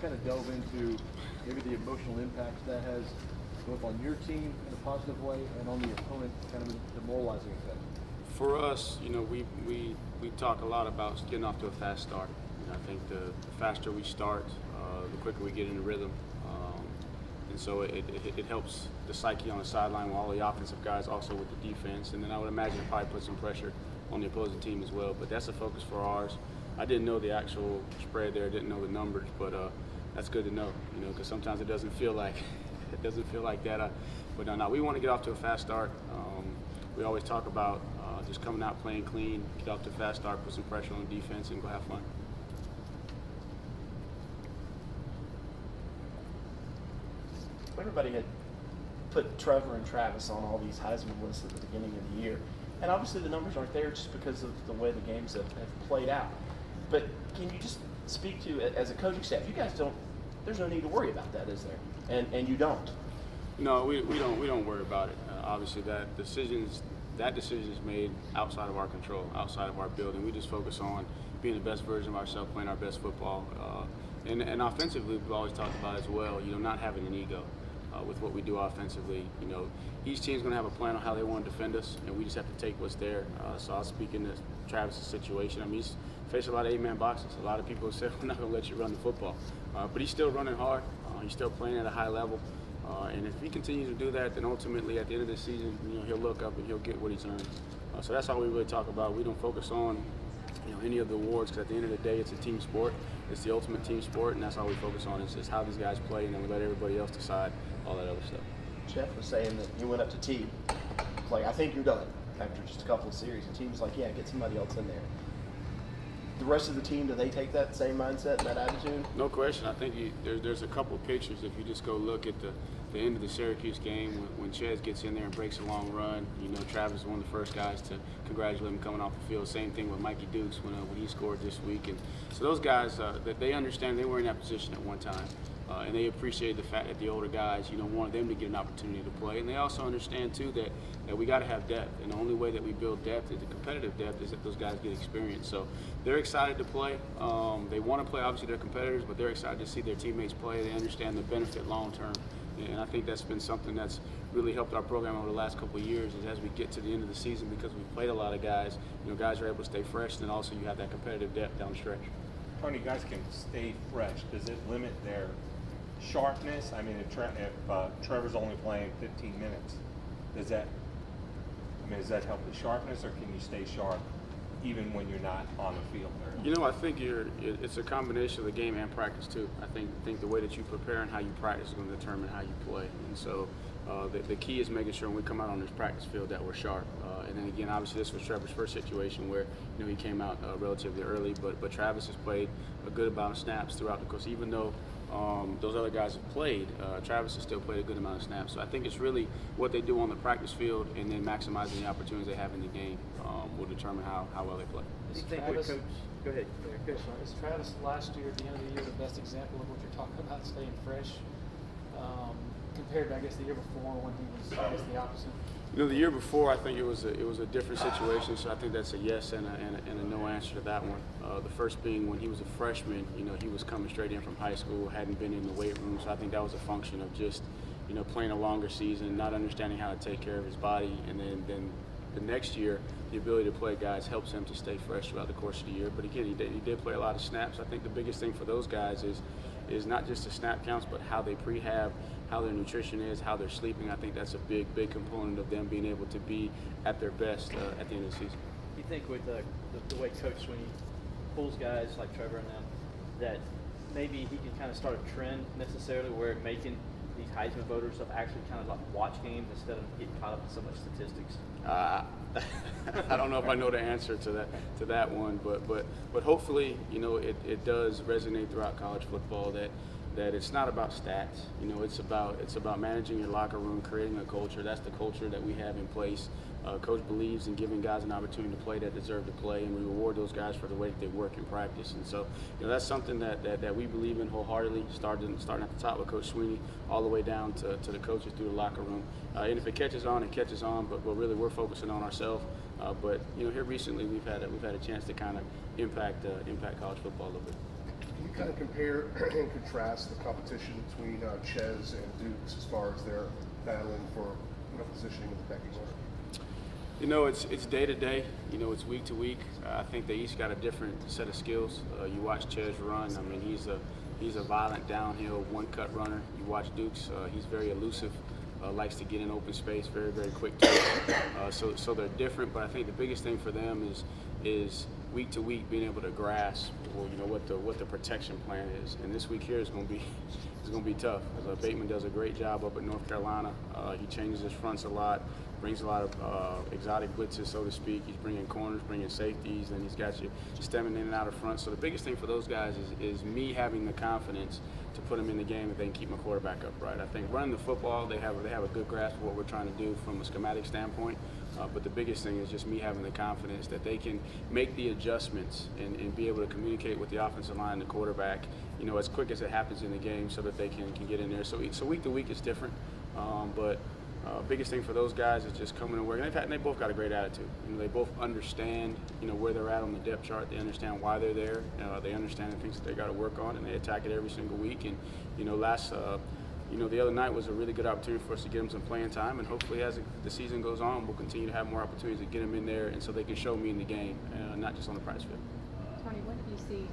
kind of delve into maybe the emotional impact that has both on your team in a positive way and on the opponent, kind of a demoralizing effect? For us, we talk a lot about getting off to a fast start. I think the faster we start, the quicker we get into rhythm. And so it helps the psyche on the sideline while all the offensive guys also with the defense. And then I would imagine it probably put some pressure on the opposing team as well. But that's a focus for ours. I didn't know the actual spread there, didn't know the numbers, but that's good to know, because sometimes it doesn't feel like that. But no, we want to get off to a fast start. We always talk about just coming out playing clean, get off to a fast start, put some pressure on the defense, and go have fun. Everybody had put Trevor and Travis on all these Heisman lists at the beginning of the year. And obviously the numbers aren't there just because of the way the games have played out. But can you just speak to, as a coaching staff, you guys don't, there's no need to worry about that, is there? And you don't? No, we don't worry about it. Obviously that decision is made outside of our control, outside of our building. We just focus on being the best version of ourselves, playing our best football. And offensively, we've always talked about as well, not having an ego. With what we do offensively, each team's going to have a plan on how they want to defend us, and we just have to take what's there. So I'll speak into Travis's situation. I mean, he's faced a lot of 8-man boxes. A lot of people have said, we're not going to let you run the football. But he's still running hard. He's still playing at a high level. And if he continues to do that, then ultimately at the end of the season, he'll look up and he'll get what he's earned. So that's all we really talk about. We don't focus on any of the awards, because at the end of the day, it's a team sport. It's the ultimate team sport, and that's all we focus on. It's just how these guys play, and then we let everybody else decide all that other stuff. Jeff was saying that you went up to T, like, I think you're done after just a couple of series, and T was like, yeah, get somebody else in there. The rest of the team, do they take that same mindset and that attitude? No question. I think there's a couple of pictures. If you just go look at the end of the Syracuse game, when Chez gets in there and breaks a long run, Travis is one of the first guys to congratulate him coming off the field. Same thing with Mikey Dukes when he scored this week. And so those guys, that they understand they were in that position at one time. And they appreciate the fact that the older guys, wanted them to get an opportunity to play. And they also understand, too, that we got to have depth. And the only way that we build depth, is the competitive depth, is that those guys get experience. So they're excited to play. They want to play. Obviously, they're competitors, but they're excited to see their teammates play. They understand the benefit long term. And I think that's been something that's really helped our program over the last couple of years, is as we get to the end of the season, because we've played a lot of guys, guys are able to stay fresh, and then also you have that competitive depth down the stretch. Tony, guys can stay fresh. Does it limit their sharpness? I mean, if Trevor's only playing 15 minutes, does that help the sharpness, or can you stay sharp even when you're not on the field there? I think it's a combination of the game and practice too. I think the way that you prepare and how you practice is going to determine how you play. And so the key is making sure when we come out on this practice field that we're sharp. And then again, obviously this was Trevor's first situation where he came out relatively early, but Travis has played a good amount of snaps throughout the course. Even though those other guys have played, Travis has still played a good amount of snaps. So I think it's really what they do on the practice field, and then maximizing the opportunities they have in the game will determine how well they play. Is Travis, Go ahead. is Travis last year, at the end of the year, the best example of what you're talking about, staying fresh, compared to, I guess, the year before when he was, I guess, the opposite? The year before, I think it was a different situation, so I think that's a yes and a no answer to that one. The first being when he was a freshman, he was coming straight in from high school, hadn't been in the weight room, so I think that was a function of just, playing a longer season, not understanding how to take care of his body, and then the next year, the ability to play guys helps him to stay fresh throughout the course of the year. But again, he did play a lot of snaps. I think the biggest thing for those guys is not just the snap counts, but how they prehab, how their nutrition is, how they're sleeping. I think that's a big component of them being able to be at their best at the end of the season. You think with the way Coach Sweeney pulls guys like Trevor and them, that maybe he can kind of start a trend necessarily where making these Heisman voters have actually kind of like watch games instead of getting caught up in so much statistics? I don't know if I know the answer to that one, but hopefully, it does resonate throughout college football that it's not about stats. It's about managing your locker room, creating a culture. That's the culture that we have in place. Coach believes in giving guys an opportunity to play that deserve to play, and we reward those guys for the way that they work in practice. And so, that's something that we believe in wholeheartedly, starting at the top with Coach Sweeney, all the way down to the coaches through the locker room. And if it catches on, it catches on. But really, we're focusing on ourselves. But here recently, we've had a chance to kind of impact college football a little bit. Can you kind of compare and contrast the competition between Ches and Dukes as far as their battling for positioning in the pecking order? You know, it's day to day. You know, it's week to week. I think they each got a different set of skills. You watch Ches run. I mean, he's a violent downhill one-cut runner. You watch Dukes. He's very elusive. Likes to get in open space. Very, very quick twitch. So they're different. But I think the biggest thing for them is week to week being able to grasp, what the protection plan is. And this week here is going to be tough. Bateman does a great job up at North Carolina. He changes his fronts a lot. Brings a lot of exotic blitzes, so to speak. He's bringing corners, bringing safeties, and he's got you stemming in and out of front. So the biggest thing for those guys is me having the confidence to put them in the game that they can keep my quarterback upright. I think running the football, they have a good grasp of what we're trying to do from a schematic standpoint. But the biggest thing is just me having the confidence that they can make the adjustments and be able to communicate with the offensive line and the quarterback, as quick as it happens in the game, so that they can get in there. So week to week is different, but. Biggest thing for those guys is just coming to work. And they both got a great attitude. They both understand, where they're at on the depth chart. They understand why they're there. They understand the things that they got to work on, and they attack it every single week. And the other night was a really good opportunity for us to get them some playing time. And hopefully, as the season goes on, we'll continue to have more opportunities to get them in there, and so they can show me in the game, not just on the practice field. Tony, what have you seen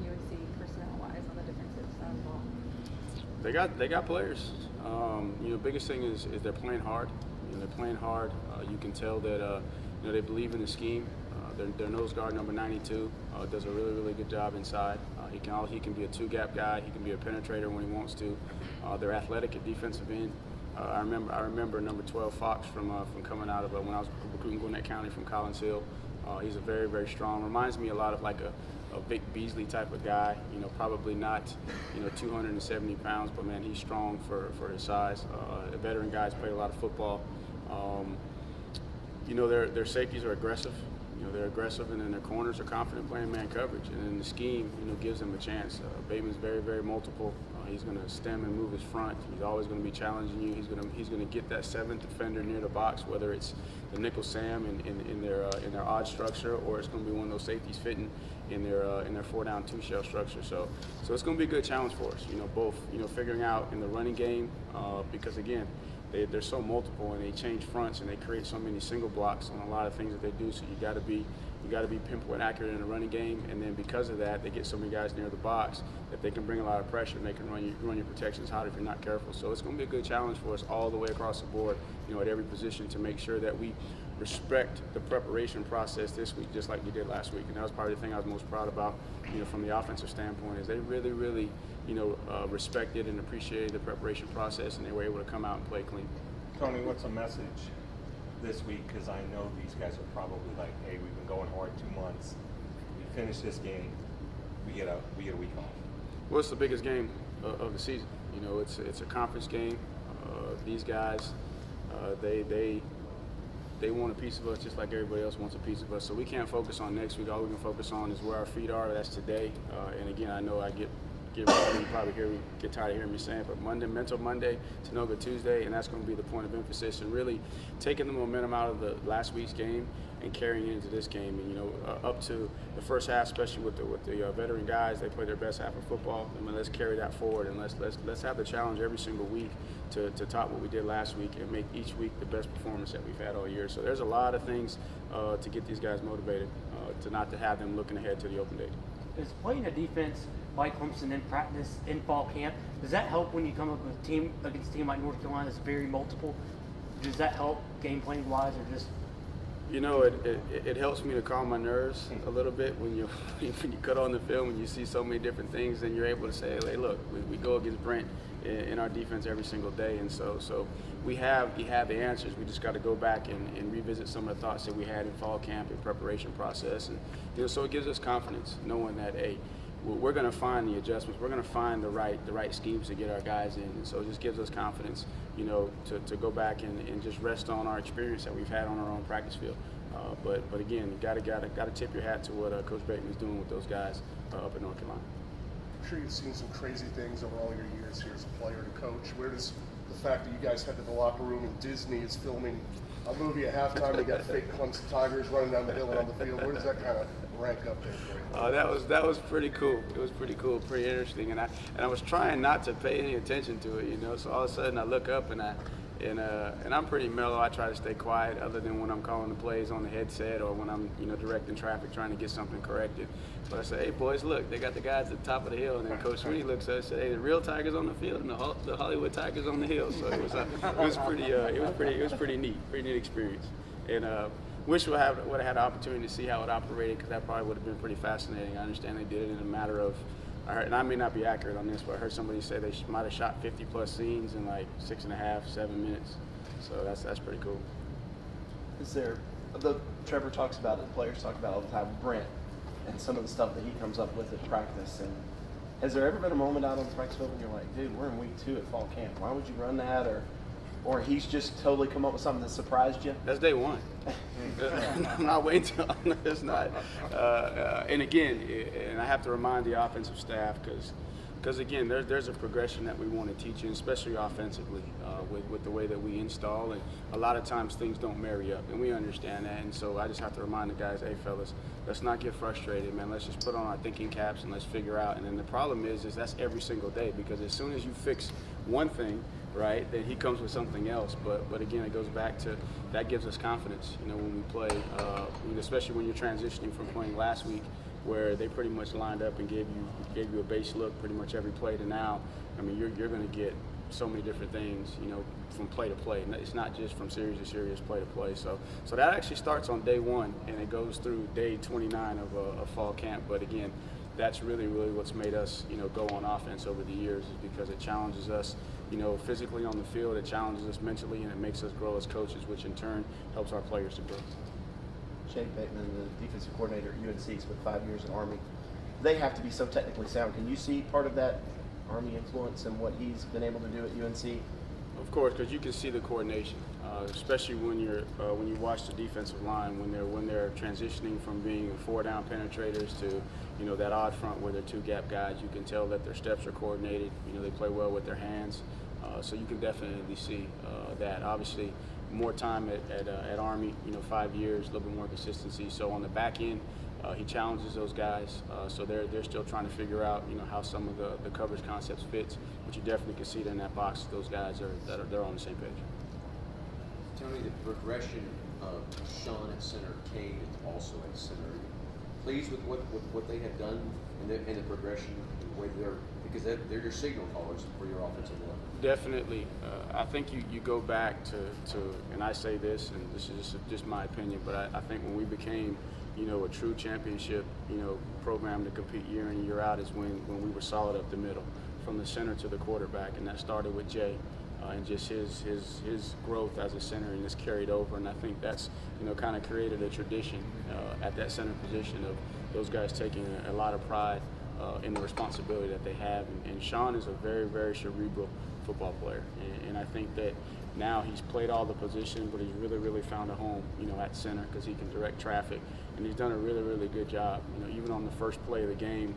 in UNC personnel-wise on the defensive side of the ball? They got players. Biggest thing is they're playing hard. They're playing hard. You can tell that they believe in the scheme. Their nose guard number 92 does a really, really good job inside. He can be a two-gap guy. He can be a penetrator when he wants to. They're athletic at defensive end. I remember number 12 Fox from coming out of when I was recruiting Gwinnett County from Collins Hill. He's a very, very strong. Reminds me a lot of like a Vic Beasley type of guy. Probably not 270 pounds, but man, he's strong for his size. The veteran guys played a lot of football. Their safeties are aggressive. They're aggressive, and then their corners are confident playing man coverage. And then the scheme, gives them a chance. Bateman's very, very multiple. He's going to stem and move his front. He's always going to be challenging you. He's going to get that seventh defender near the box, whether it's the nickel Sam in their odd structure, or it's going to be one of those safeties fitting in their 4-down 2-shell structure. So it's going to be a good challenge for us. Both figuring out in the running game, because again, they're so multiple, and they change fronts, and they create so many single blocks on a lot of things that they do. So you got to be pinpoint accurate in the running game, and then because of that, they get so many guys near the box that they can bring a lot of pressure, and they can run your protections hot if you're not careful. So it's going to be a good challenge for us all the way across the board, at every position, to make sure that we respect the preparation process this week, just like we did last week. And that was probably the thing I was most proud about, from the offensive standpoint, is they really, really, respected and appreciated the preparation process, and they were able to come out and play clean. Tony, what's a message this week? Because I know these guys are probably like, hey, we've been going hard 2 months. We finish this game, we get a week off. Well, it's the biggest game of the season. It's a conference game. These guys, they want a piece of us just like everybody else wants a piece of us. So we can't focus on next week. All we can focus on is where our feet are. That's today. And again, I know I get you probably get tired of hearing me saying, but Mental Monday, Tanoga Tuesday, and that's going to be the point of emphasis, and really taking the momentum out of the last week's game and carrying it into this game. And up to the first half, especially with the veteran guys, they play their best half of football. I mean, let's carry that forward, and let's have the challenge every single week to top what we did last week and make each week the best performance that we've had all year. So there's a lot of things to get these guys motivated, to have them looking ahead to the open date. Is playing a defense like Clemson in practice in fall camp, does that help when you come up with a team against a team like North Carolina that's very multiple? Does that help game plan wise, or just? It helps me to calm my nerves a little bit when you cut on the film and you see so many different things, and you're able to say, hey, look, we go against Brent in our defense every single day, and so we have the answers. We just got to go back and revisit some of the thoughts that we had in fall camp and preparation process, and so it gives us confidence knowing that, hey, we're going to find the adjustments. We're going to find the right schemes to get our guys in, and so it just gives us confidence, to go back and just rest on our experience that we've had on our own practice field. But again, you got to tip your hat to what Coach Bateman is doing with those guys up in North Carolina. I'm sure you've seen some crazy things over all your years here as a player and coach. Where does the fact that you guys head to the locker room and Disney is filming a movie at halftime, you got fake Clemson Tigers running down the hill and on the field, where does that kind of rank up there for you? That was pretty cool. It was pretty cool, pretty interesting, and I was trying not to pay any attention to it, you know. So all of a sudden I look up and I'm pretty mellow. I try to stay quiet, other than when I'm calling the plays on the headset or when I'm directing traffic, trying to get something corrected. But I say, hey boys, look, they got the guys at the top of the hill, and then Coach Sweeney looks at us and said, hey, the real Tigers on the field and the Hollywood Tigers on the hill. So it was pretty neat experience, and wish would have had the opportunity to see how it operated, because that probably would have been pretty fascinating. I understand they did it in a matter of, I heard, and I may not be accurate on this, but I heard somebody say they might have shot 50 plus scenes in like 6.5, 7 minutes. So that's pretty cool. Is there, Trevor talks about it, the players talk about it all the time, Brent, and some of the stuff that he comes up with at practice. And has there ever been a moment out on the practice field when you're like, dude, we're in week 2 at fall camp, why would you run that? Or he's just totally come up with something that surprised you? That's day one. I'm not waiting till it's not. And again, and I have to remind the offensive staff, because again, there's a progression that we want to teach you, especially offensively, with the way that we install. And a lot of times things don't marry up, and we understand that. And so I just have to remind the guys, hey fellas, let's not get frustrated, man. Let's just put on our thinking caps and let's figure out. And then the problem is that's every single day, because as soon as you fix one thing, right, then he comes with something else. But again, it goes back to that gives us confidence, when we play, especially when you're transitioning from playing last week, where they pretty much lined up and gave you a base look pretty much every play, to now, I mean, you're going to get so many different things, from play to play. It's not just from series to series, play to play. So that actually starts on day 1 and it goes through day 29 of fall camp. But again, that's really what's made us, go on offense over the years, is because it challenges us, physically on the field, it challenges us mentally, and it makes us grow as coaches, which in turn helps our players to grow. Shane Bateman, the defensive coordinator at UNC, spent 5 years in Army. They have to be so technically sound. Can you see part of that Army influence and what he's been able to do at UNC? Of course, because you can see the coordination, especially when you watch the defensive line when they're transitioning from being 4-down penetrators to that odd front where they're 2-gap guys. You can tell that their steps are coordinated. They play well with their hands, so you can definitely see that. Obviously, more time at Army, 5 years, a little bit more consistency. So on the back end, he challenges those guys. So they're still trying to figure out, how some of the coverage concepts fits. But you definitely can see that in that box, those guys they're on the same page. Tony, the progression of Sean at center, Cade also at center. Pleased with what they have done in the progression, the way because they're your signal callers for your offensive line. Definitely. I think you go back to, and I say this, and this is just my opinion, but I think when we became, a true championship, program to compete year in and year out is when we were solid up the middle, from the center to the quarterback, and that started with Jay. And just his growth as a center, and it's carried over, and I think that's kind of created a tradition at that center position of those guys taking a lot of pride in the responsibility that they have. And Sean is a very cerebral football player, and I think that now he's played all the positions, but he's really found a home at center, because he can direct traffic, and he's done a really good job. Even on the first play of the game,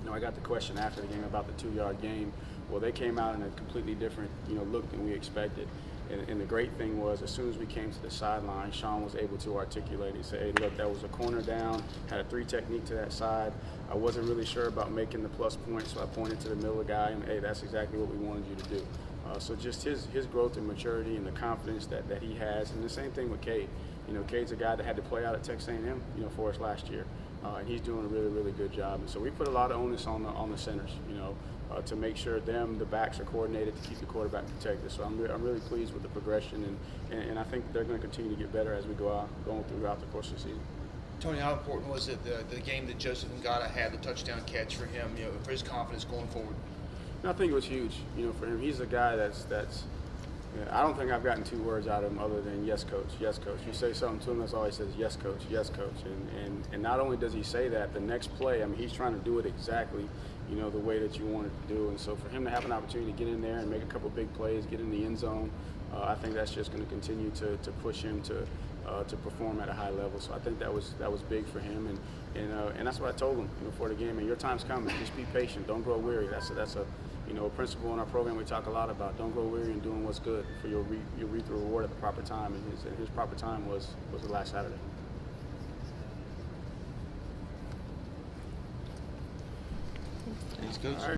I got the question after the game about the 2-yard game. Well, they came out in a completely different, look than we expected. And the great thing was, as soon as we came to the sideline, Sean was able to articulate and say, hey, look, that was a corner down, had a 3 technique to that side. I wasn't really sure about making the plus point, so I pointed to the middle guy, and hey, that's exactly what we wanted you to do. So just his growth and maturity and the confidence that he has, and the same thing with Cade. Cade's a guy that had to play out at Texas A&M, for us last year. And he's doing a really good job. And so we put a lot of onus on the centers, to make sure the backs are coordinated to keep the quarterback protected. So I'm really pleased with the progression, and I think they're going to continue to get better as we going throughout the course of the season. Tony, how important was it the game that Joseph Ngata had, the touchdown catch for him, for his confidence going forward? I think it was huge, for him. He's a guy that's I don't think I've gotten 2 words out of him other than yes, coach, yes, coach. You say something to him, that's all he says, yes, coach, yes, coach. And not only does he say that, the next play, he's trying to do it exactly, the way that you want it to do. And so for him to have an opportunity to get in there and make a couple big plays, get in the end zone, I think that's just going to continue to push him to perform at a high level. So I think that was big for him. And that's what I told him before the game. And your time's coming. Just be patient. Don't grow weary. That's a principle in our program we talk a lot about. Don't grow weary in doing what's good, for you'll reap the reward at the proper time. And his proper time was the last Saturday. Coach.